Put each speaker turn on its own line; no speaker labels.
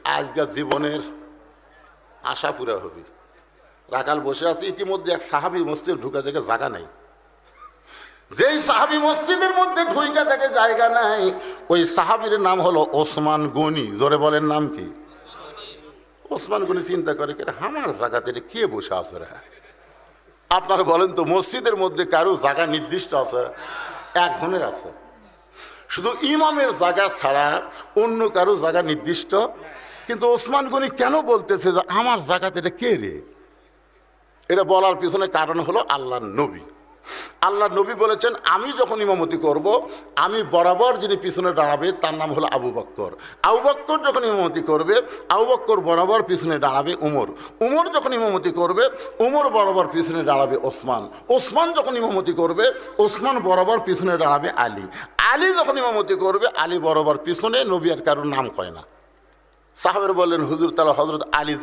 আজকের জীবনের আশা পুরা হবে। রাখাল বসে আছে, ইতিমধ্যে এক সাহাবী মসজিদ ঢুকে দেখে জায়গা নাই। যেই সাহাবী মসজিদের মধ্যে ঢুকে দেখে জায়গা নাই, ওই সাহাবীর নাম হলো ওসমান গনি। জোরে বলেন নাম কি? ওসমান গনি চিন্তা করে আমার জায়গাতে কে বসে আছে রে? আপনারা বলেন তো, মসজিদের মধ্যে কারো জায়গা নির্দিষ্ট আছে? একজনের আছে। শুধু ইমামের জায়গা ছাড়া অন্য কারো জায়গা নির্দিষ্ট। কিন্তু ওসমান গনি কেন বলতেছে যে আমার জায়গাতে এটা কে রে? এটা বলার পিছনে কারণ হলো আল্লাহর নবী। আল্লাহর নবী বলেছেন, আমি যখন ইমামতি করব, আমি বরাবর যিনি পিছনে দাঁড়াবে তার নাম হলো আবু বকর। আবু বকর যখন ইমামতি করবে, আবু বকর বরাবর পিছনে দাঁড়াবে উমর। উমর যখন ইমামতি করবে, উমর বরাবর পিছনে দাঁড়াবে ওসমান। ওসমান যখন ইমামতি করবে, ওসমান বরাবর পিছনে দাঁড়াবে আলী। আলী যখন ইমামতি করবে, আলী বরাবর পিছনে। নবী আর কারোর নাম কয় না। সাহাবের বললেন, হুজুর তাআলা হযরত আলী যখন